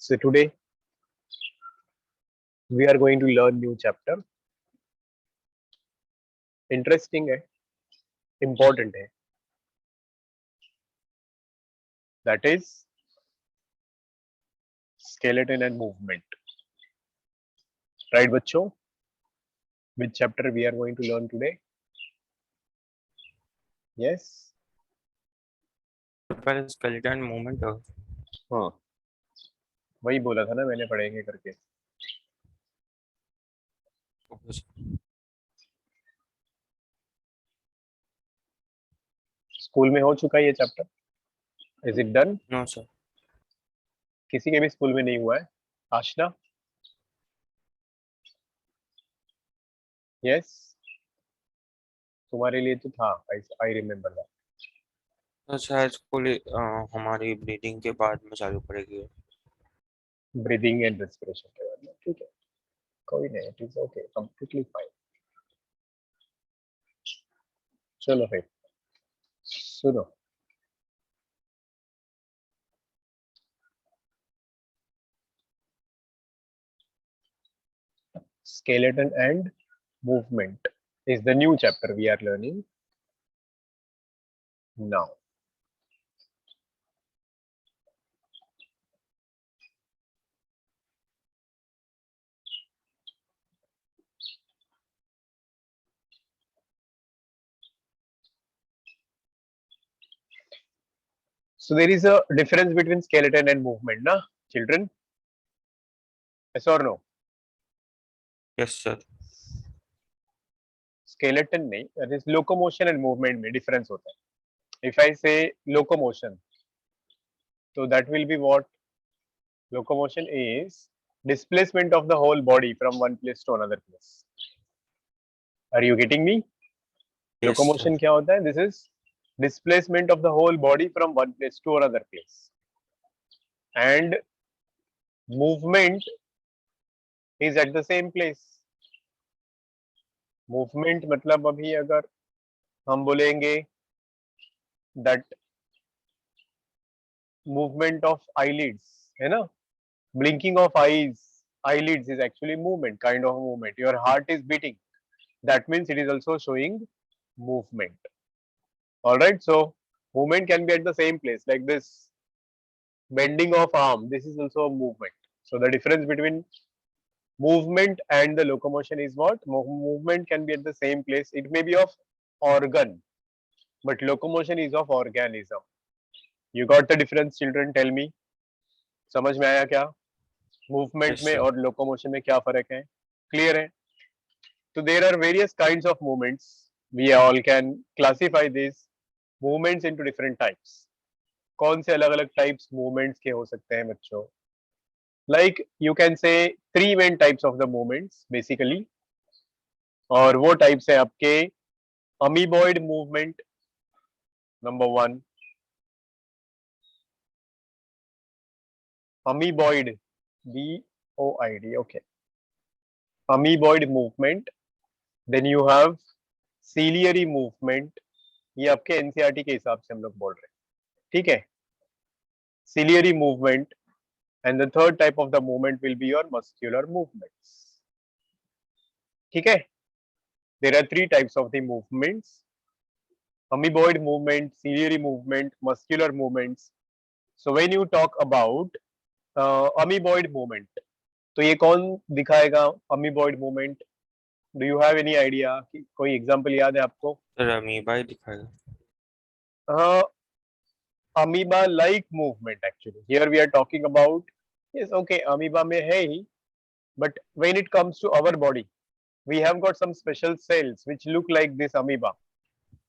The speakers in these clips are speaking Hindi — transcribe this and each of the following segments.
So today we are going to learn new chapter. Interesting है, important है. That is skeleton and movement. Right, बच्चों? Which chapter we are going to learn today? Yes. पहले skeleton movement हो. हाँ. वही बोला था ना मैंने पढ़ेंगे करके. स्कूल में हो चुका है ये chapter. Is it done? No sir. किसी के भी स्कूल में नहीं हुआ है. आशना? Yes. तुम्हारे लिए तो था. I remember that. तो शायद स्कूल हमारी ब्रीडिंग के बाद में चालू करेगी. ब्रीदिंग एंड रेस्पिरेशन के बारे में. ठीक है, कोई नहीं. It is okay, completely fine. चलो फिर सुनो. Skeleton and movement is the new chapter we are learning now. So there is a difference between skeleton and movement, na children? Yes or no? Yes sir. Skeleton नहीं, that is locomotion and movement में difference होता है. If I say locomotion, so that will be what? Locomotion is displacement of the whole body from one place to another place. Are you getting me? Yes Locomotion sir. क्या होता है? This is displacement of the whole body from one place to another place. And movement is at the same place. Movement मतलब अभी अगर हम बोलेंगे that movement of eyelids, है ना? Blinking of eyelids is actually movement, kind of movement. Your heart is beating. That means it is also showing movement. All right. So movement can be at the same place, like this bending of arm. This is also a movement. So the difference between movement and the locomotion is what? Movement can be at the same place. It may be of organ, but locomotion is of organism. You got the difference, children? Tell me. समझ में आया क्या? मूवमेंट Yes, में sir. और लोकोमोशन में क्या फर्क है? क्लियर है? तो there are various kinds of movements. We all can classify this movements into different types. कौन से अलग अलग टाइप्स मूवमेंट्स के हो सकते हैं बच्चों? लाइक यू कैन से 3 main types of the movements basically. और वो टाइप्स है आपके amoeboid movement number 1. Amoeboid BOID. Okay. Amoeboid movement. Then you have ciliary movement. ये आपके एनसीईआरटी के हिसाब से हम लोग बोल रहे हैं. ठीक है. Ciliary movement. And the third type of the movement will be your muscular movements. ठीक है. There are 3 types of the movements: amoeboid movement, ciliary movement, muscular movements. So when you talk about amoeboid movement, तो ये कौन दिखाएगा amoeboid movement? Do you have any idea? कोई एग्जांपल याद है आपको? सर अमीबा ही दिखाएगा. amoeba like movement. Actually here we are talking about, yes, okay, amoeba में है ही, but when it comes to our body, we have got some special cells which look like this amoeba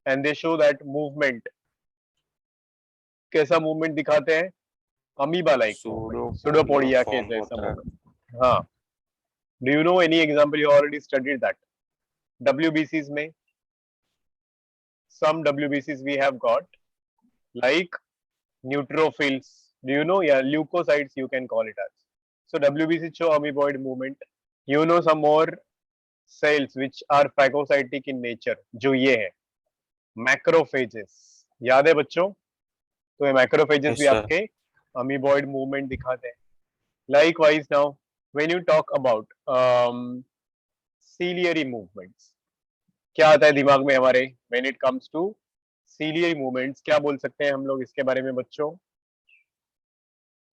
and they show that movement. कैसा movement दिखाते हैं? amoeba like movement, pseudopodia के जैसा movement. हाँ. Do you know any example? You already studied that. WBCs में, some WBCs we have got like neutrophils. Do you know? Yeah, leukocytes you can call it as. So WBC show amoeboid movement. You know some more cells which are phagocytic in nature. जो ये है macrophages. याद है बच्चों? तो ये macrophages Yes, भी sir. आपके amoeboid movement दिखाते हैं. Likewise, now when you talk about ciliary movements, क्या आता है दिमाग में हमारे when it comes to ciliary movements? क्या बोल सकते हैं हम लोग इसके बारे में बच्चों?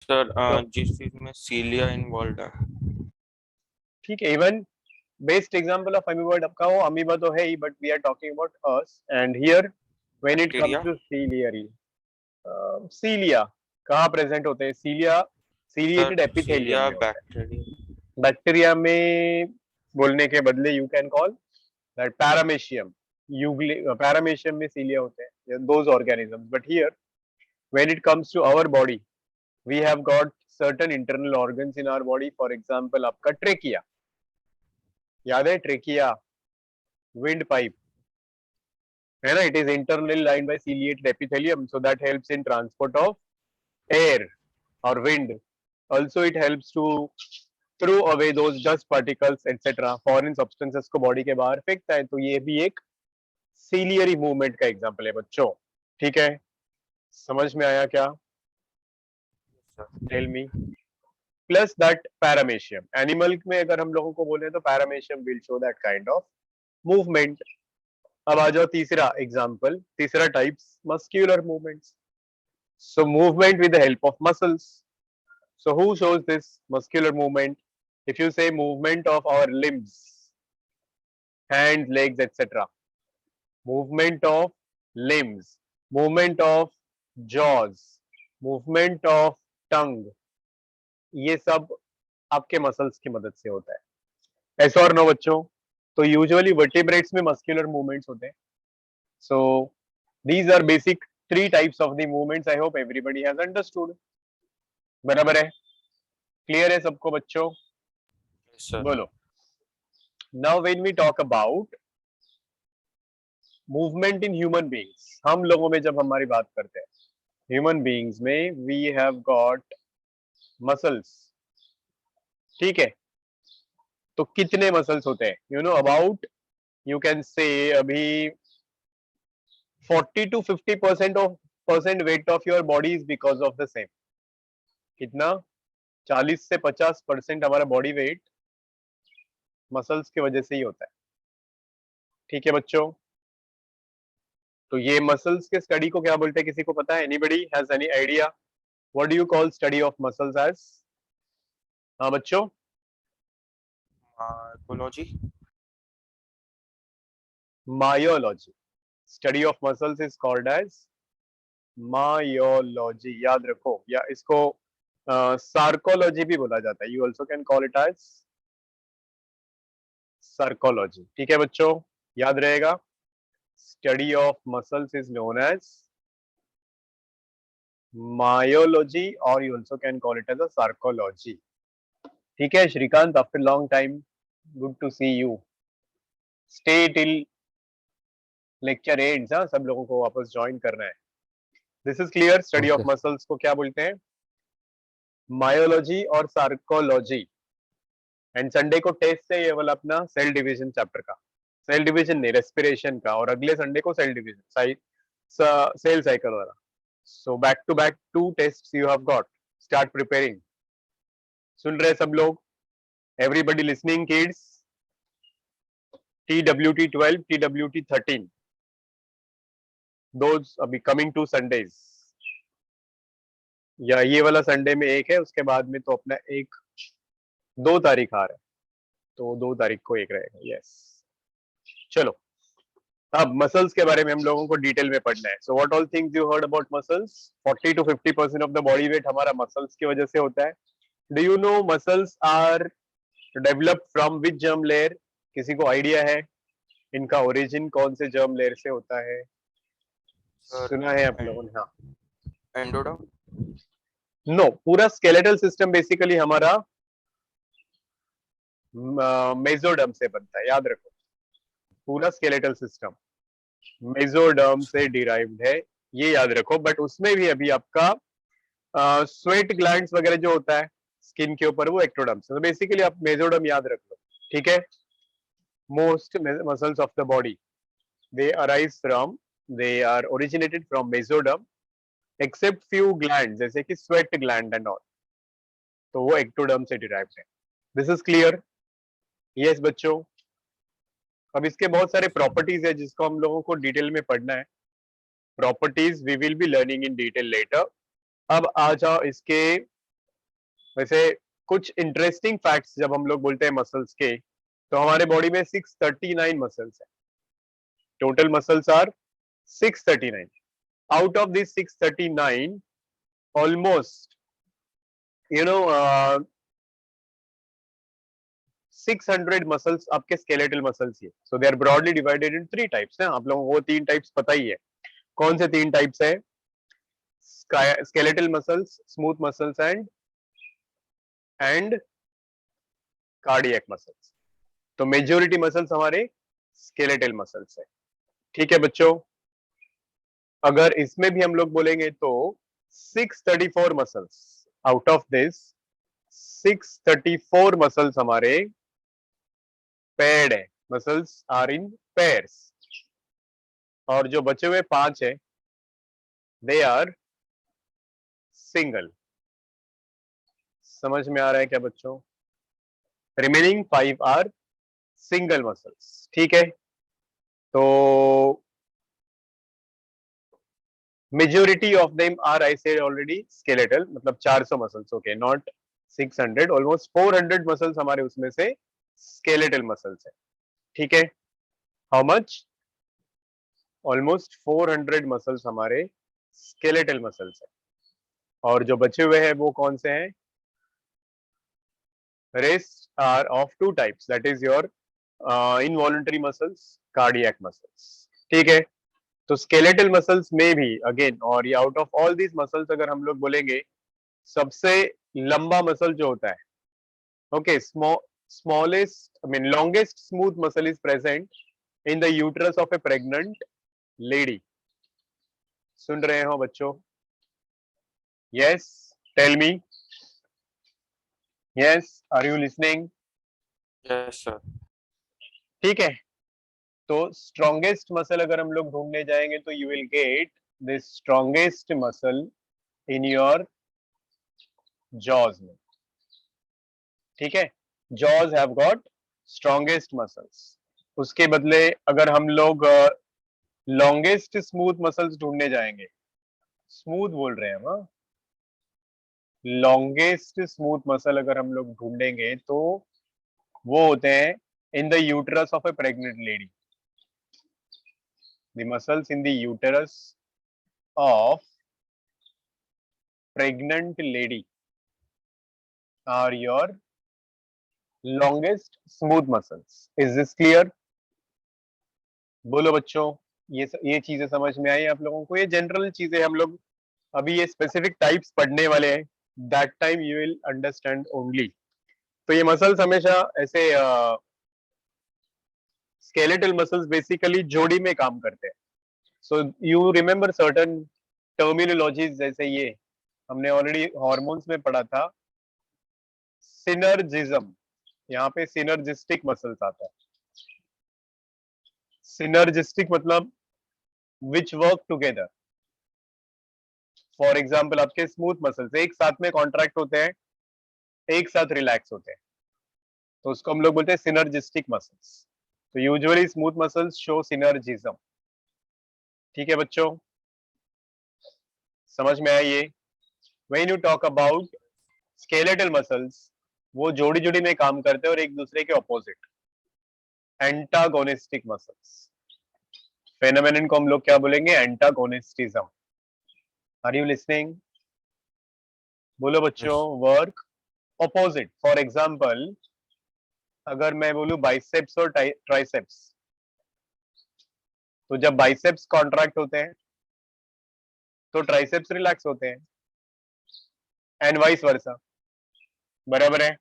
सर तो जिस चीज में सीलिया इन्वॉल्व है। ठीक है, even best example of amoeba आपका वो अमीबा तो है ही, but we are talking about us and here when it comes bacteria. To ciliary, cilia कहाँ प्रेजेंट होते हैं? Cilia sir ciliated epithelium cilia में होता बैक्टीरिया। है। बैक्टीरिया में बोलने के बदले you can call that paramecium, paramecium में सीलिया होते हैं, those organisms. But here when it comes to our body, we have got certain internal organs in our body. For example, आपका ट्रेकिया, याद है ट्रेकिया? विंड पाइप है ना, it is internally lined by ciliated epithelium, so that helps in transport of air or wind. Also it helps to throw away those dust particles etc, foreign substances को बॉडी के बाहर फेंकता है। तो ये भी एक सीलियरी मूवमेंट का एग्जांपल है बच्चों। ठीक है, समझ में आया क्या? Tell me. Plus that paramecium, animal में अगर हम लोगों को बोले तो paramecium will show that kind of movement. अब आ जाओ तीसरा एग्जांपल, तीसरा types, muscular movements. So movement with the help of muscles. So who shows this muscular movement? If you say movement of our limbs, hands, legs etcetera, movement of limbs, movement of jaws, movement of tongue, ये सब आपके मसल्स की मदद से होता है। ऐसा और नो बच्चों? तो यूजुअली वर्टिब्रेट्स में मस्कुलर मूवमेंट्स होते हैं। So these are basic three types of the movements. I hope everybody has understood. बराबर है? क्लियर है सबको बच्चों? सर बोलो। Now when we talk about movement in human beings, हम लोगों में जब हमारी बात करते हैं, ह्यूमन बीइंग्स में वी हैव गॉट मसल्स। ठीक है, तो कितने मसल्स होते हैं? You know about, you can से अभी 40 to 50% of percent weight of your body is because of the same. कितना? 40 से 50% हमारा बॉडी वेट मसल्स की वजह से ही होता है। ठीक है बच्चों? तो ये मसल्स के स्टडी को क्या बोलते हैं, किसी को पता है? Anybody has any idea what do you call study of muscles as? हाँ बच्चों, मार्कोलॉजी। Myology. Study of muscles is called as myology, याद रखो। या इसको सार्कोलॉजी भी बोला जाता है। You also can call it as sarcology. ठीक है बच्चों, याद रहेगा। Study of muscles is known as myology और you also can call it as a sarcology. ठीक है Shrikant, after long time, good to see you. Stay till lecture ends, हाँ सब लोगों को वापस ज्वाइन करना है। This is clear? Study of okay muscles को क्या बोलते हैं? मायोलॉजी और सार्कोलॉजी। एंड संडे को टेस्ट है ये वाला अपना सेल डिवीजन चैप्टर का, सेल डिवीजन नहीं, रेस्पिरेशन का, और अगले संडे को सेल डिवीजन, सेल साइकिल वाला। So back to back 2 tests you have got. Start preparing. सुन रहे सब लोग? Everybody listening kids? TWT 12, TWT 13, those अभी कमिंग टू संडेज, या ये वाला संडे में एक है, उसके बाद में तो अपना 2 तारीख आ रहा है, तो 2 तारीख को एक रहेगा। यस, चलो अब मसल्स के बारे में हम लोगों को डिटेल में पढ़ना है। So what all things you heard about muscles? 40 to 50% of the body weight हमारा मसल्स की वजह से होता है। Do you know muscles are developed from which germ layer? किसी को आइडिया है इनका ओरिजिन कौन से जर्म लेयर से होता है? सर सुना है आप लोगों ने? हाँ, एंडोडर्म। नो, पूरा स्केलेटल सिस्टम बेसिकली हमारा मेसोडर्म से बनता है, याद रखो। पूरा स्केलेटल सिस्टम मेसोडर्म से डिराइव्ड है, ये याद रखो। बट उसमें भी अभी आपका स्वेट ग्लैंड्स वगैरह जो होता है स्किन के ऊपर, वो एक्टोडर्म से। तो बेसिकली आप मेसोडर्म याद रख लो। ठीक है? Most muscles of the body they arise from, they are originated from mesoderm except few glands जैसे कि sweat gland and all. तो वो एक्टोडर्म से डिराइव्ड है। This is clear? यस बच्चों। अब इसके बहुत सारे प्रॉपर्टीज है जिसको हम लोगों को डिटेल में पढ़ना है। Properties we will be learning in detail later. अब आ जाओ इसके वैसे कुछ इंटरेस्टिंग फैक्ट्स जब हम लोग बोलते हैं मसल्स के, तो हमारे बॉडी में 639 मसल्स है। Total muscles are 639। Out of this 639 almost 600 muscles आपके स्केलेटल मसल्स ही। So they are broadly divided in 3 types है। आप लोगों को 3 टाइप्स पता ही है। कौन से 3 टाइप्स है? Skeletal muscles, smooth muscles and cardiac muscles. तो मेजोरिटी मसल्स हमारे स्केलेटल मसल्स है। ठीक है बच्चों। अगर इसमें भी हम लोग बोलेंगे तो 634 muscles, out of this 634 muscles हमारे पेयर्ड है। Muscles are in pairs. और जो बचे हुए 5 है दे आर सिंगल। समझ में आ रहा है क्या बच्चों? Remaining 5 are single muscles. ठीक है। तो majority of them are, I said already, skeletal, मतलब 400 muscles. Okay, not 600, almost 400 muscles हमारे उसमें से स्केलेटल मसल्स है। ठीक है। How much? ऑलमोस्ट 400 मसल्स हमारे स्केलेटल मसल्स है। और जो बचे हुए हैं वो कौन से हैं? Rest are of 2 types, that is your involuntary muscles, cardiac muscles. ठीक है। तो स्केलेटल मसल्स में भी अगेन, और ये out of all these muscles अगर हम लोग बोलेंगे, सबसे लंबा मसल जो होता है, okay, smallest I mean longest smooth muscle is present in the uterus of a pregnant lady. सुन रहे हो बच्चों? Yes, tell me. Yes, are you listening? Yes sir. ठीक है। तो स्ट्रॉन्गेस्ट मसल अगर हम लोग ढूंढने जाएंगे तो you will get the strongest muscle in your jaws में। ठीक है। Jaws have got strongest muscles. उसके बदले अगर हम लोग लॉन्गेस्ट स्मूथ मसल्स ढूंढने जाएंगे, स्मूथ बोल रहे हैं हम, लॉन्गेस्ट स्मूथ मसल अगर हम लोग ढूंढेंगे तो वो होते हैं इन the uterus of a pregnant lady. The muscles in the uterus of pregnant lady are your longest smooth muscles. Is this clear? बोलो बच्चों। ये चीजें समझ में आई आप लोगों को? ये जनरल चीजें हम लोग अभी ये स्पेसिफिक टाइप्स पढ़ने वाले हैं। That time you will understand only. तो ये मसल्स हमेशा ऐसे स्केलेटल मसल्स बेसिकली जोड़ी में काम करते हैं। So you remember certain terminologies, जैसे ये हमने ऑलरेडी हॉर्मोन्स में पढ़ा था, सिनर्जिज्म। यहाँ पे सिनर्जिस्टिक मसल्स आता है। सिनर्जिस्टिक मतलब which work together. For example आपके स्मूथ मसल्स एक साथ में कॉन्ट्रैक्ट होते हैं, एक साथ रिलैक्स होते हैं, तो उसको हम लोग बोलते हैं सिनर्जिस्टिक मसल्स। तो usually smooth muscles show synergism. ठीक है बच्चों, समझ में आई ये? When you talk about skeletal muscles, वो जोड़ी जोड़ी में काम करते हैं और एक दूसरे के ऑपोजिट, एंटागोनिस्टिक मसल्स। फेनोमेनन को हम लोग क्या बोलेंगे? एंटागोनिस्टिज्म। Are you listening? बोलो बच्चों। Yes. Work opposite. For example अगर मैं बोलूं बाइसेप्स और ट्राइसेप्स, तो जब बाइसेप्स कॉन्ट्रैक्ट होते हैं तो ट्राइसेप्स रिलैक्स होते हैं, एंड वाइस वर्सा। बराबर है?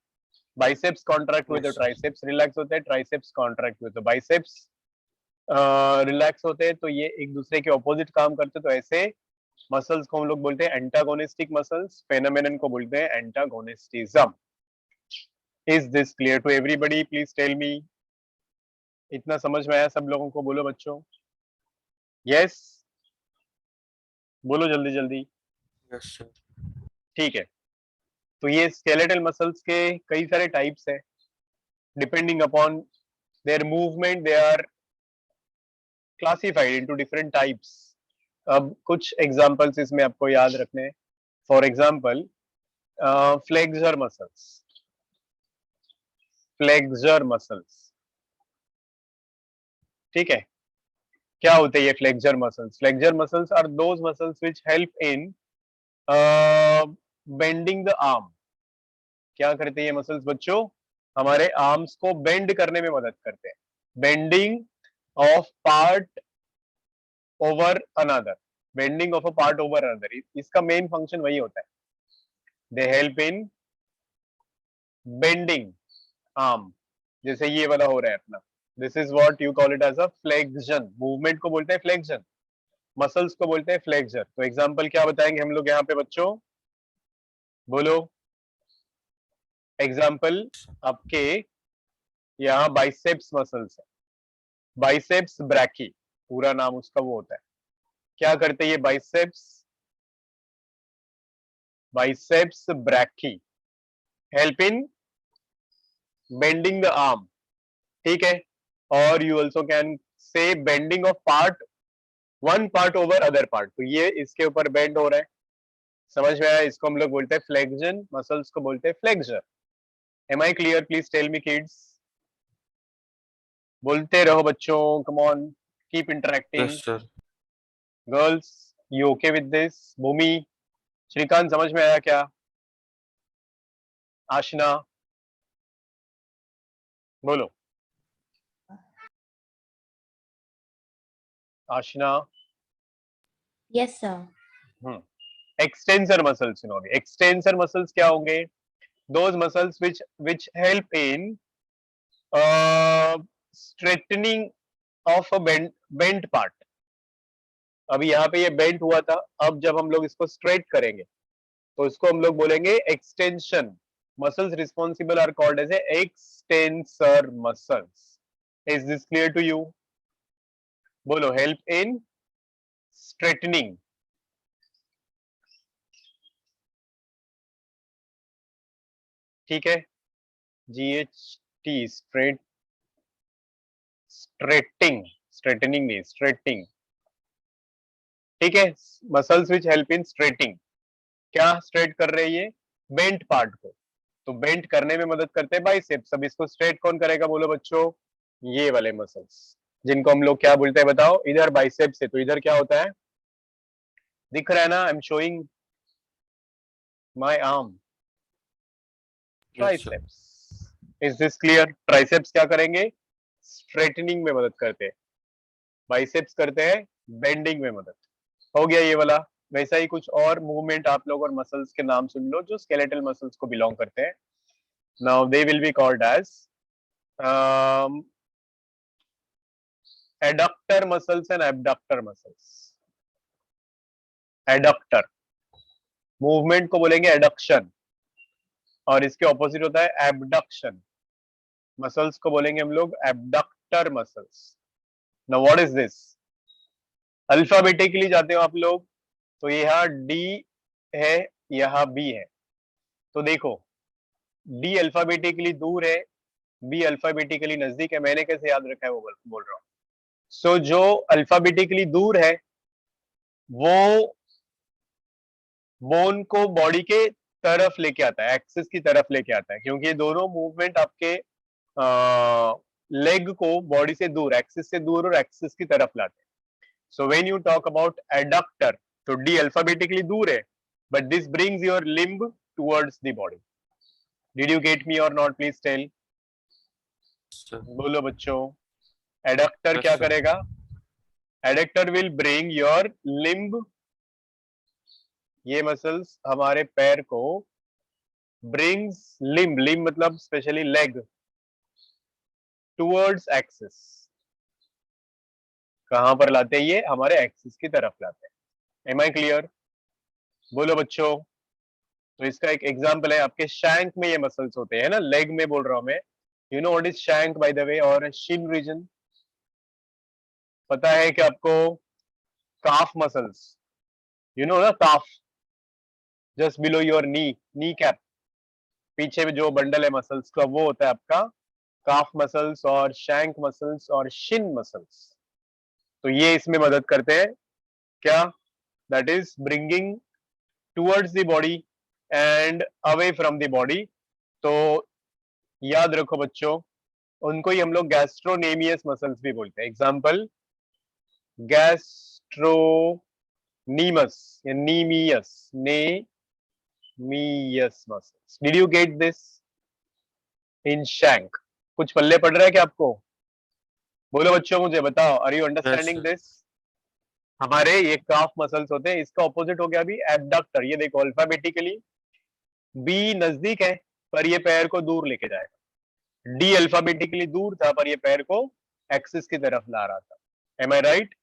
बाइसेप्स कॉन्ट्रैक्ट हुए तो यस सर। ट्राइसेप्स रिलैक्स होते हैं, ट्राइसेप्स कॉन्ट्रैक्ट हुए तो बाइसेप्स रिलैक्स होते हैं। तो ये एक दूसरे के ऑपोजिट काम करते हैं। तो ऐसे मसल्स को हम लोग बोलते हैं एंटागोनिस्टिक मसल्स। फेनोमेनन को बोलते हैं antagonism. Is this clear to everybody? Please tell me. इतना समझ में आया सब लोगों को? बोलो बच्चों। यस, बोलो जल्दी जल्दी। Yes sir. ठीक है। तो ये स्केलेटल मसल्स के कई सारे टाइप्स है, depending upon their movement they are classified into different types. अब कुछ एग्जांपल्स इसमें आपको याद रखने हैं। For example flexor muscles, flexor muscles, ठीक है। क्या होते हैं ये flexor muscles? Flexor muscles are those muscles which help in bending the arm. क्या करते हैं ये मसल्स बच्चों? हमारे आर्म्स को बेंड करने में मदद करते हैं। Bending of part over another, bending of a part over another, इसका मेन फंक्शन वही होता है। They help in bending arm, जैसे ये वाला हो रहा है अपना, this is what you call it as a flexion. Movement को बोलते हैं फ्लेक्शन, मसल्स को बोलते हैं फ्लेक्सर। तो एग्जांपल क्या बताएंगे हम लोग यहाँ पे बच्चों? बोलो एग्जांपल। आपके यहाँ बाइसेप्स मसल्स है, बाइसेप्स ब्रैकी पूरा नाम उसका वो होता है। क्या करते हैं ये biceps? Biceps brachy help in bending the arm, ठीक है। और you also can say bending of part, one part over other part. तो ये इसके ऊपर बेंड हो रहा है, समझ में आया? इसको हम लोग बोलते हैं फ्लेक्शन, मसल्स को बोलते हैं flexor. Am I clear? Please tell me kids, बोलते रहो बच्चों, come on, keep interacting. Yes sir. Girls you okay with this? Bhoomi, Shrikant समझ में आया क्या? आशना बोलो। Aashna Yes, sir. Extensor muscles सुनोगे? एक्सटेंसर मसल्स क्या होंगे? Those muscles which help in straightening of a bent part। अभी यहाँ पे ये बेंट हुआ था, अब जब हम लोग इसको स्ट्रेट करेंगे तो इसको हम लोग बोलेंगे extension. Muscles responsible are called as extensor muscles. Is this clear to you? बोलो, हेल्प इन स्ट्रेटनिंग, ठीक है। GHT स्ट्रेट, स्ट्रेटिंग, स्ट्रेटनिंग नहीं, स्ट्रेटिंग, ठीक है। Muscles which help in straighting, क्या स्ट्रेट कर रहे हैं ये? बेंट पार्ट को। तो बेंट करने में मदद करते हैं बाइसेप्स। अब इसको स्ट्रेट कौन करेगा बोलो बच्चों? ये वाले मसल्स, जिनको हम लोग क्या बोलते हैं बताओ? इधर बाइसेप्स है तो इधर क्या होता है? दिख रहा है ना? आई am showing my arm, yes sir. Triceps. Is this clear? Triceps क्या करेंगे? स्ट्रेटनिंग में मदद करते हैं, बाइसेप्स करते हैं बेंडिंग में मदद। हो गया ये वाला। वैसा ही कुछ और मूवमेंट आप लोग और मसल्स के नाम सुन लो जो स्केलेटल मसल्स को बिलोंग करते हैं। Now they will be called as adductor muscles and abductor muscles. Adductor movement को बोलेंगे एडक्शन, और इसके ऑपोजिट होता है एबडक्शन। मसल्स को बोलेंगे हम लोग abductor muscles. Now what is this? Alphabetically जाते हो आप लोग तो यहाँ डी है, यहाँ बी है। तो देखो, डी अल्फाबेटिकली दूर है, बी अल्फाबेटिकली नजदीक है। मैंने कैसे याद रखा है वो बोल रहा हूँ। सो जो अल्फाबेटिकली दूर है वो बोन को बॉडी के तरफ लेके आता है, एक्सिस की तरफ लेके आता है, क्योंकि ये दोनों मूवमेंट आपके लेग को बॉडी से दूर, एक्सिस से दूर और एक्सिस की तरफ लाते हैं। So when you talk about adductor, तो डी अल्फाबेटिकली दूर है, but this brings your limb towards the body. Did you get me और नॉट? Please tell, sir. बोलो बच्चों। एडक्टर यस क्या सर। करेगा? Adductor will bring your limb, ये मसल्स हमारे पैर को ब्रिंग्स लिम्ब, लिम्ब मतलब स्पेशली लेग, टुवर्ड्स एक्सिस। कहां पर लाते हैं ये? हमारे एक्सिस की तरफ लाते हैं। Am I clear? बोलो बच्चों। तो इसका एक एग्जांपल है, आपके शैंक में ये मसल्स होते हैं ना, लेग में बोल रहा हूं मैं। You know what is shank by the way, और शिन रीजन पता है कि आपको? काफ मसल्स, यू नो ना, calf just below your knee, knee cap, पीछे में जो बंडल है मसल्स का वो होता है आपका काफ मसल्स और शैंक मसल्स और शिन मसल्स। तो ये इसमें मदद करते हैं क्या, that is bringing towards the body and away from the body. तो याद रखो बच्चों, उनको ही हम लोग गैस्ट्रोनेमियस मसल्स भी बोलते हैं। एग्जांपल गैस्ट्रोनीमस या नीमियस, नेमियस muscles. Did you get this in shank? कुछ पल्ले पड़ रहा है क्या आपको? बोलो बच्चों, मुझे बताओ, are you understanding sir. This? हमारे ये काफ मसल्स होते हैं, इसका ऑपोजिट हो गया अभी एबडक्टर। ये देखो अल्फाबेटिकली बी नजदीक है पर ये पैर को दूर लेके जाएगा, डी अल्फाबेटिकली दूर था पर ये पैर को एक्सिस की तरफ ला रहा था। M I right?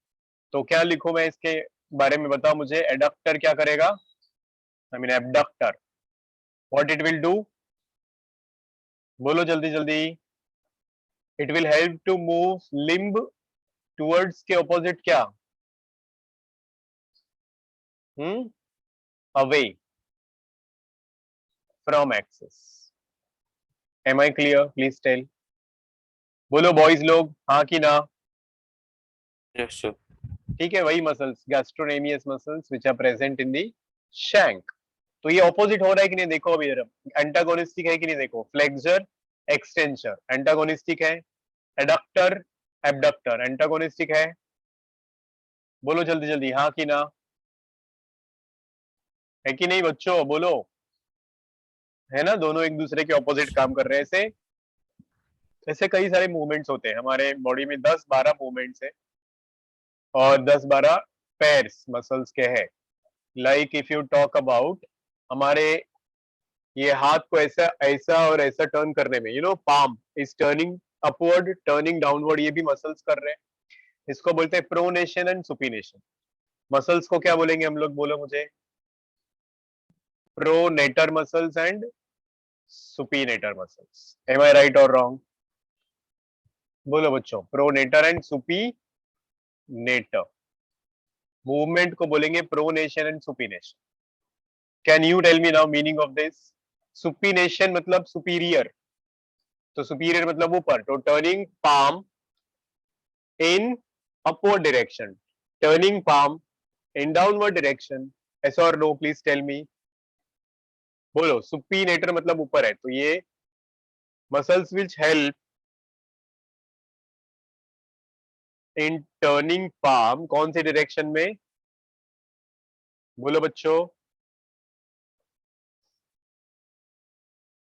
तो क्या लिखूं मैं इसके बारे में, बताओ मुझे। एडक्टर क्या करेगा, I mean abductor, what it will do? बोलो जल्दी जल्दी। It will help to move limb towards के ऑपोजिट क्या, away from axis. Am I clear? Please tell. बोलो बॉयज लोग, हाँ कि ना? Yes, sir. ठीक है, वही muscles gastrocnemius muscles which are present in the shank. तो ये ऑपोजिट हो रहा है कि नहीं, देखो अभी एंटागोनिस्टिक है कि नहीं, देखो फ्लेक्सर एक्सटेंसर एंटागोनिस्टिक है, एडक्टर एबडक्टर एंटागोनिस्टिक है। बोलो जल्दी जल्दी, हाँ कि ना? है कि नहीं बच्चों, बोलो। है ना, दोनों एक दूसरे के ऑपोजिट काम कर रहे हैं। ऐसे ऐसे कई सारे मूवमेंट्स होते हैं हमारे बॉडी में, 10-12 मूवमेंट्स है और 10-12 पैर्स मसल्स के हैं। Like if you talk about हमारे ये हाथ को ऐसा ऐसा और ऐसा टर्न करने में, palm is turning upward, turning downward, ये भी मसल्स कर रहे हैं। इसको बोलते हैं प्रोनेशन एंड सुपिनेशन। मसल्स को क्या बोलेंगे हम लोग, बोलो मुझे। Pronator muscles and supinator muscles. Am I right और रॉन्ग? बोलो बच्चों, प्रोनेटर एंड सुपिनेटर मूवमेंट को बोलेंगे pronation and supination. Can you tell me now meaning of this? Supination मतलब सुपीरियर, तो सुपीरियर मतलब ऊपर, तो turning palm in upward direction, turning palm in downward direction. ऐसा और नो, प्लीज टेल मी। बोलो, सुपीनेटर मतलब ऊपर है, तो ये muscles which help in turning palm कौन सी डायरेक्शन में? बोलो बच्चों,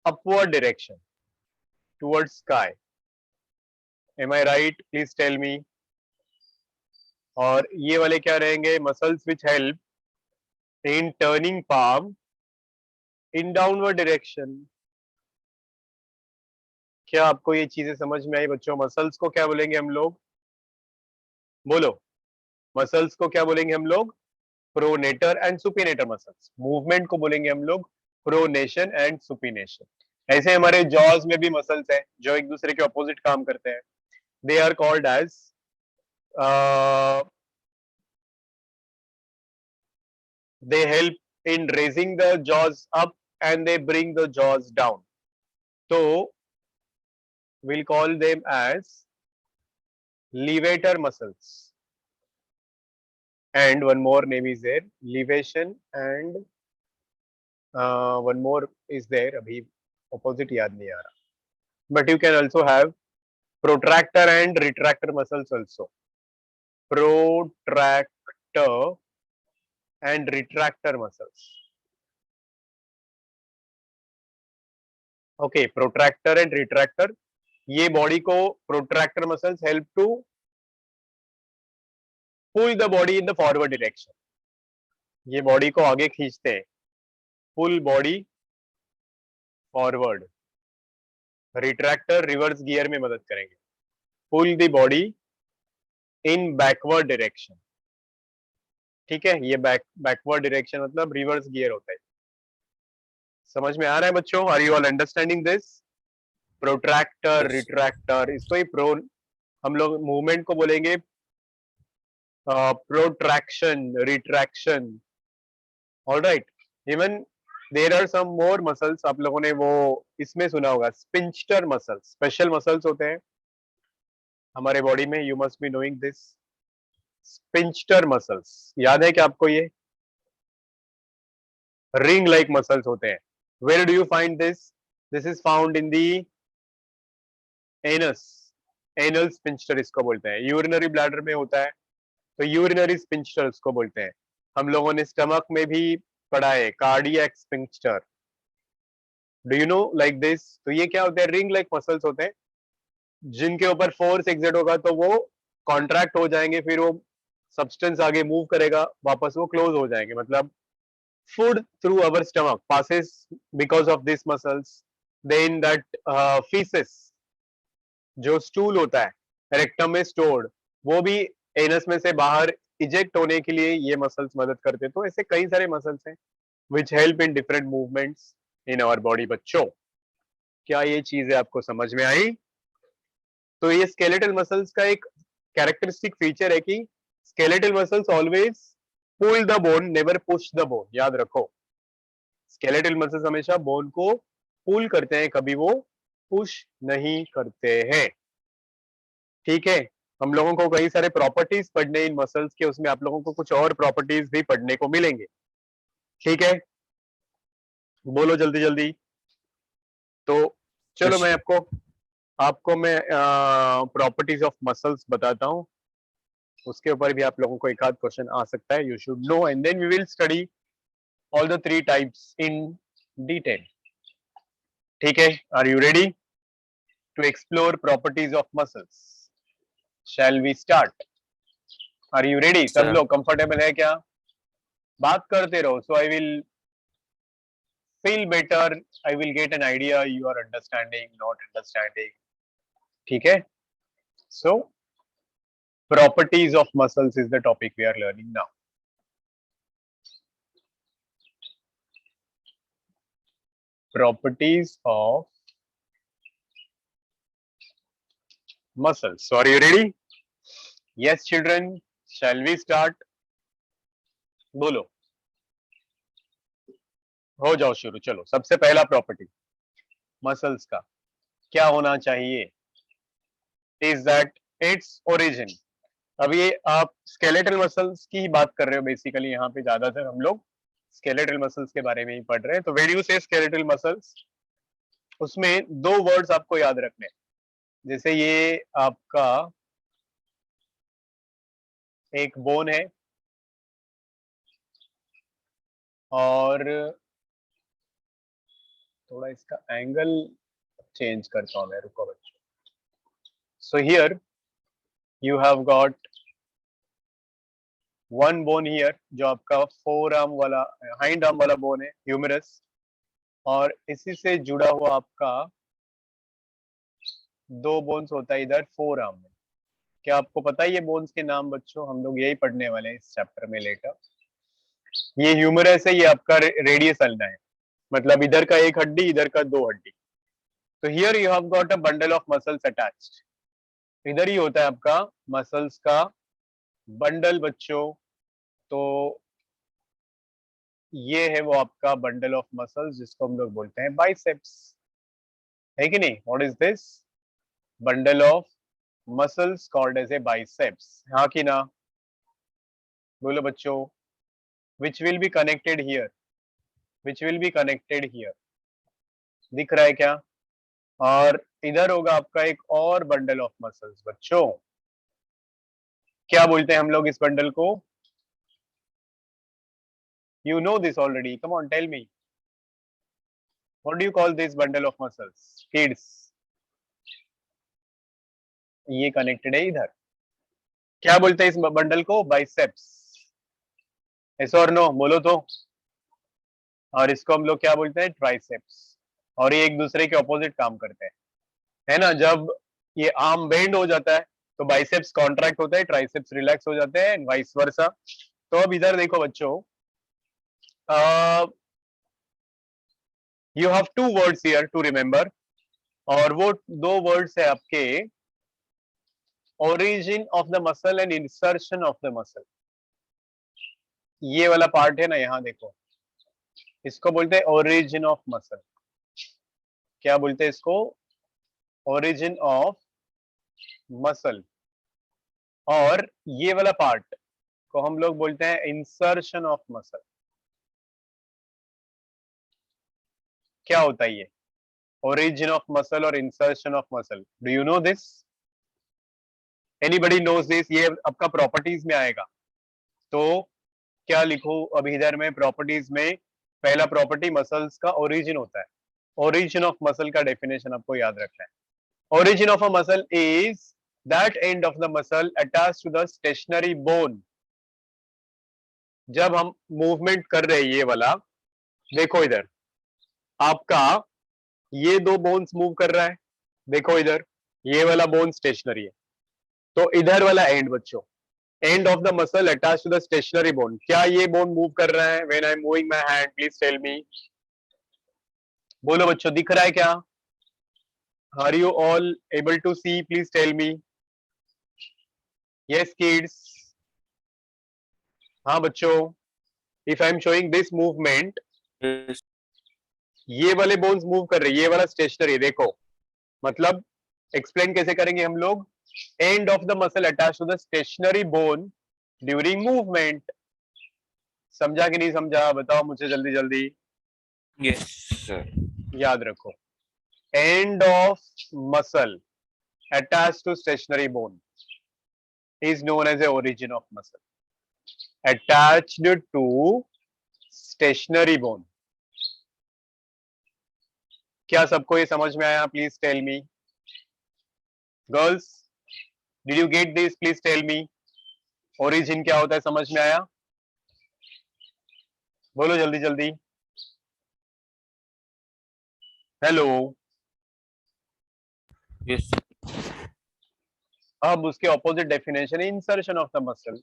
upward direction towards sky. Am I right? Please tell me. और ये वाले क्या रहेंगे? Muscles which help in turning palm in downward direction. क्या आपको ये चीजें समझ में आई बच्चों? मसल्स को क्या बोलेंगे हम लोग, बोलो। मसल्स को क्या बोलेंगे हम लोग? Pronator and supinator muscles. Movement को बोलेंगे हम लोग प्रोनेशन एंड सुपिनेशन। ऐसे हमारे जॉज में भी मसल्स हैं जो एक दूसरे के ऑपोजिट काम करते हैं। They are called as they help in raising the jaws up and they bring the jaws down. So we'll call them as levator muscles. And one more name is there, levation, and one more is there. अभी opposite याद नहीं आ रहा. But you can also have protractor and retractor muscles also. Protractor and retractor muscles. Okay, protractor and retractor. ये बॉडी को protractor muscles help to pull the body in the forward direction. ये बॉडी को आगे खींचते हैं, pull body forward. Retractor reverse gear में मदद करेंगे, pull the body in backward direction. ठीक है, ये बैकवर्ड डायरेक्शन मतलब रिवर्स गियर होता है। समझ में आ रहा है बच्चों? Are you all understanding this? Protractor, Yes. Retractor, इसको ही प्रो हम लोग मूवमेंट को बोलेंगे protraction, retraction. Alright, even there are some more muscles, आप लोगों ने वो इसमें सुना होगा, स्पिंचटर मसल्स, स्पेशल मसल्स होते हैं हमारे बॉडी में, you must be knowing this. Sphincter muscles याद है क्या आपको? ये रिंग लाइक मसल्स होते हैं। Where do you find this? This is found in the anus, anal sphincter इसको बोलते हैं। यूरिनरी ब्लैडर में होता है तो यूरिनरी स्पिंचटर इसको बोलते हैं। हम लोगों ने स्टमक में भी पढ़ा है cardiac sphincter, do you know like this. तो ये क्या होते हैं? रिंग लाइक मसल्स होते हैं जिनके ऊपर फोर्स एक्सर्ट होगा तो वो कॉन्ट्रैक्ट हो जाएंगे, फिर वो सब्सटेंस आगे मूव करेगा, वापस वो क्लोज हो जाएंगे। मतलब food through our stomach passes because of these muscles, then that feces जो स्टूल होता है रेक्टम में स्टोर्ड, वो भी एनस में से बाहर इजेक्ट होने के लिए ये मसल्स मदद करते हैं। तो ऐसे कई सारे मसल्स हैं which help in different movements in our body। बच्चों, क्या ये चीजें आपको समझ में आई? तो ये स्केलेटल मसल्स का एक कैरेक्टरिस्टिक फीचर है कि skeletal muscles always pull the bone, never push the bone. याद रखो, स्केलेटल मसल्स हमेशा बोन को पुल करते हैं, कभी वो पुश नहीं करते हैं। ठीक है, हम लोगों को कई सारे प्रॉपर्टीज पढ़ने इन मसल्स के, उसमें आप लोगों को कुछ और प्रॉपर्टीज भी पढ़ने को मिलेंगे। ठीक है, बोलो जल्दी जल्दी। तो चलो मैं आपको मैं प्रॉपर्टीज ऑफ मसल्स बताता हूँ, उसके ऊपर भी आप लोगों को एक आध क्वेश्चन आ सकता है। You should know and then we will study all the three types in detail। ठीक है, are you ready to explore properties of muscles? Shall we start? Are you ready? सब लोग comfortable है क्या? बात करते रहो, so I will feel better, I will get an idea you are understanding, not understanding। ठीक है, so properties of muscles is the topic we are learning now। Properties of muscles। So are you ready? Yes children, shall we start? बोलो, हो जाओ शुरू। चलो, सबसे पहला प्रॉपर्टी मसल्स का क्या होना चाहिए? Is that its origin. अब ये आप स्केलेटल मसल्स की ही बात कर रहे हो बेसिकली, यहाँ पे ज्यादातर हम लोग स्केलेटल मसल्स के बारे में ही पढ़ रहे हैं। तो व्हेन यू से स्केलेटल मसल्स, उसमें दो वर्ड्स आपको याद रखने, जैसे ये आपका एक बोन है और थोड़ा इसका एंगल चेंज करता हूं मैं, रुको बच्चों। So here you have got one bone here, जो आपका फोर आर्म वाला, हाइंड आर्म वाला बोन है, ह्यूमरस, और इसी से जुड़ा हुआ आपका दो बोन्स होता है इधर फोर आर्म में। क्या आपको पता है ये बोन्स के नाम बच्चों? हम लोग यही पढ़ने वाले हैं इस चैप्टर में लेटर। ये ह्यूमरस है, ये आपका रेडियस अल्ना है, मतलब इधर का एक हड्डी, इधर का दो हड्डी। तो here you have got a bundle of muscles attached, इधर ही होता है आपका मसल्स का बंडल बच्चों। तो ये है वो आपका बंडल ऑफ मसल्स जिसको हम लोग बोलते हैं बाइसेप्स, है कि नहीं? What is this? Bundle of muscles called as a biceps, हाँ कि ना? बोलो बच्चों, which will be connected here, which will be connected here, दिख रहा है क्या? और इधर होगा आपका एक और बंडल ऑफ मसल्स बच्चों, क्या बोलते हैं हम लोग इस बंडल को? You know this already, come on tell me, what do you call this bundle of muscles kids? ये कनेक्टेड है इधर, क्या बोलते हैं इस बंडल को? बाइसेप्स। यस और नो बोलो तो। और इसको हम लोग क्या बोलते हैं? ट्राइसेप्स। और ये एक दूसरे के ऑपोजिट काम करते हैं, है ना? जब ये आर्म बेंड हो जाता है तो बाइसेप्स कॉन्ट्रैक्ट होता है, ट्राइसेप्स रिलैक्स हो जाते हैं, एंड वाइस वर्सा। तो अब इधर देखो बच्चों, you have two words here to remember, और वो दो वर्ड्स है आपके origin of the muscle and insertion of the muscle. ये वाला पार्ट है ना, यहाँ देखो, इसको बोलते हैं ओरिजिन ऑफ मसल। क्या बोलते हैं इसको? Origin of muscle. और ये वाला पार्ट को हम लोग बोलते हैं इंसर्शन ऑफ मसल। क्या होता है ये ओरिजिन ऑफ मसल और insertion of muscle? Do you know this? Anybody knows this? ये आपका प्रॉपर्टीज में आएगा। तो क्या लिखो अभी इधर में प्रॉपर्टीज में? पहला प्रॉपर्टी मसल्स का ओरिजिन होता है। ओरिजिन ऑफ मसल का डेफिनेशन आपको याद रखना है। Origin of a muscle is that end of the muscle attach to the stationary bone. जब हम मूवमेंट कर रहे हैं ये वाला, देखो इधर आपका ये दो बोन्स मूव कर रहा है, देखो इधर ये वाला बोन स्टेशनरी है, तो इधर वाला एंड बच्चों, end of the muscle attach to the stationary bone, क्या ये बोन मूव कर रहा है? When I am moving my hand, please tell me. बोलो बच्चों, दिख रहा है क्या? Are you all able to see? Please tell me. Yes kids? हाँ बच्चों, if I am showing this movement, Yes. ये वाले बोन्स मूव कर रहे हैं, ये वाला स्टेशनरी, देखो मतलब एक्सप्लेन कैसे करेंगे हम लोग? End of the muscle attach to the stationary bone during movement. समझा कि नहीं समझा? बताओ मुझे जल्दी जल्दी। Yes, sir. याद रखो, end of muscle attach to stationary bone is known as a origin of muscle attached to stationary bone। क्या सबको ये समझ में आया? Please tell me. Girls, did you get this? Please tell me. Origin क्या होता है, समझ में आया? बोलो जल्दी जल्दी। हेलो। Yes. अब उसके ऑपोजिट डेफिनेशन है इंसर्शन ऑफ द मसल।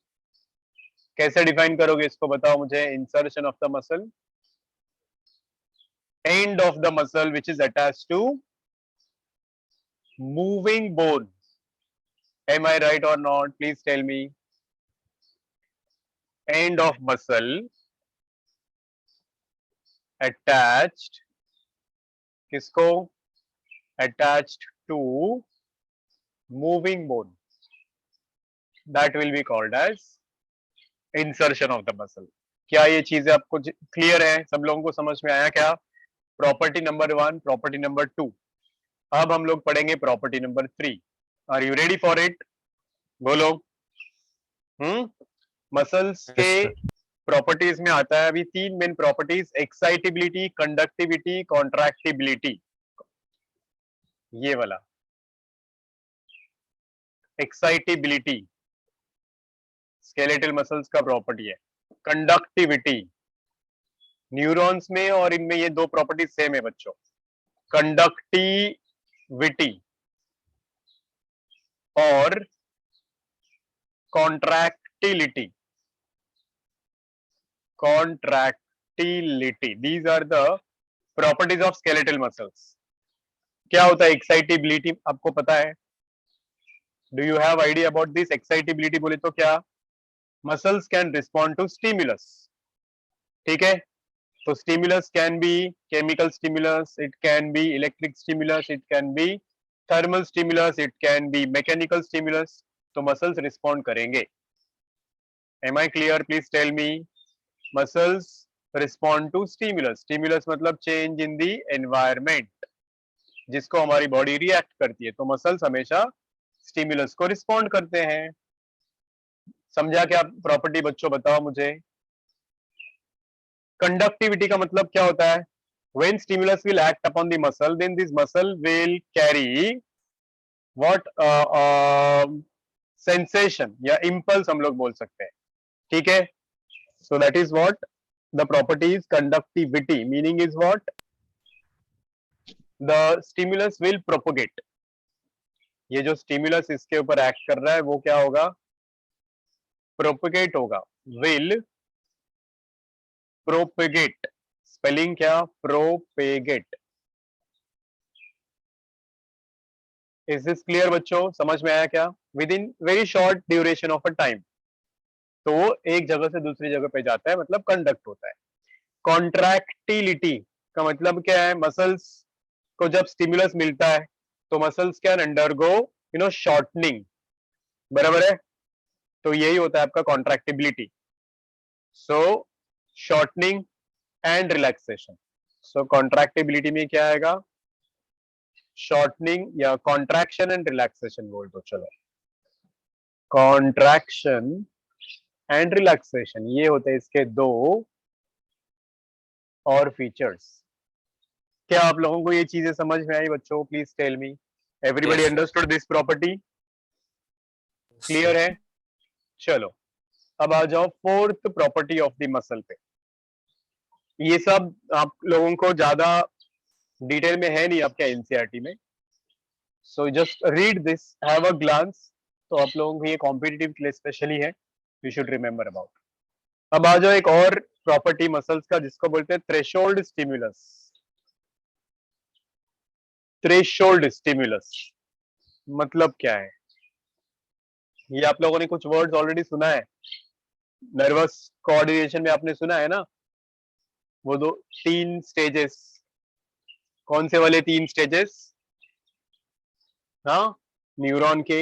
कैसे डिफाइन करोगे इसको, बताओ मुझे। Insertion of the muscle, end of the muscle which is attached to moving bone. Am I right or not? Please tell me. End of muscle attached, किसको? Attached to moving bone. That will be called as insertion of the muscle. क्या ये चीजें आपको क्लियर है? सब लोगों को समझ में आया क्या? Property number 1, property number 2। अब हम लोग पढ़ेंगे property number 3। Are you ready for it? बोलो। मसल्स Yes, के sir. प्रॉपर्टीज में आता है अभी 3 main properties, excitability, conductivity, contractibility. ये वाला एक्साइटेबिलिटी स्केलेटल मसल्स का प्रॉपर्टी है। कंडक्टिविटी न्यूरॉन्स में और इनमें ये दो प्रॉपर्टीज सेम है बच्चों। कंडक्टिविटी और contractility. Contractility, these are the properties of skeletal muscles. क्या होता है एक्साइटेबिलिटी, आपको पता है? Do you have idea about this? Excitability बोले तो क्या? Muscles can respond to stimulus. ठीक है, तो stimulus can be chemical stimulus, it can be electric stimulus, it can be thermal stimulus, it can be mechanical stimulus. तो मसल्स रिस्पॉन्ड करेंगे। Am I clear? Please tell me. Muscles respond to stimulus. Stimulus मतलब चेंज इन द एनवायरमेंट, जिसको हमारी बॉडी रिएक्ट करती है। तो मसल्स हमेशा स्टिमुलस को रिस्पॉन्ड करते हैं। समझा क्या प्रॉपर्टी बच्चों? बताओ मुझे। कंडक्टिविटी का मतलब क्या होता है? when stimulus will act upon the muscle, then this muscle will carry what sensation या impulse हम लोग बोल सकते हैं। ठीक है, so that is what the property is conductivity, meaning is what the stimulus will propagate। ये जो stimulus इसके ऊपर act कर रहा है वो क्या होगा? propagate होगा। will propagate, स्पेलिंग क्या? propagate। इज दिस क्लियर बच्चों? समझ में आया क्या? With in very short duration of a time, तो वो एक जगह से दूसरी जगह पे जाता है, मतलब कंडक्ट होता है। कॉन्ट्रैक्टिलिटी का मतलब क्या है? मसल्स को जब स्टिमुलस मिलता है तो मसल्स कैन अंडरगो शॉर्टनिंग, बराबर है? तो यही होता है आपका contractibility. So shortening and relaxation. So contractibility में क्या आएगा? शॉर्टनिंग या कॉन्ट्रैक्शन एंड रिलैक्सेशन बोल दो. चलो, कॉन्ट्रैक्शन एंड रिलैक्सेशन, ये होते हैं इसके दो और फीचर्स. क्या आप लोगों को ये चीजें समझ में आई बच्चों? Please tell me. Everybody Yes, sir. Understood this property? Yes, clear sir. है? चलो, अब आ जाओ fourth property of the muscle पे. ये सब आप लोगों को ज्यादा डिटेल में है नहीं आपके एनसीईआरटी में. So just read this, have a glance. तो आप लोगों को ये कॉम्पिटिटिव के लिए स्पेशली है, यू शुड रिमेंबर अबाउट. अब आ जाओ एक और प्रॉपर्टी मसल्स का जिसको बोलते हैं थ्रेशोल्ड स्टिमुलस. थ्रेशोल्ड स्टिमुलस मतलब क्या है? ये आप लोगों ने कुछ वर्ड्स ऑलरेडी सुना है. नर्वस कोऑर्डिनेशन में आपने सुना है ना, वो दो तीन स्टेजेस. कौन से वाले तीन स्टेजेस? हाँ, न्यूरॉन के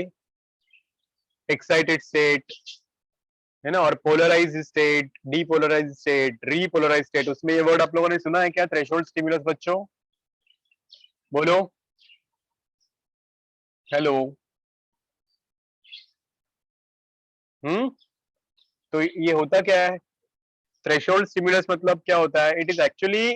एक्साइटेड स्टेट है ना, और polarise state, depolarise state, repolarise state. उसमें ये वर्ड आप लोगों ने सुना है क्या? Threshold stimulus. बच्चों बोलो, हेलो. तो ये होता क्या है? थ्रेशोल्ड स्टिमुलस मतलब क्या होता है? It is actually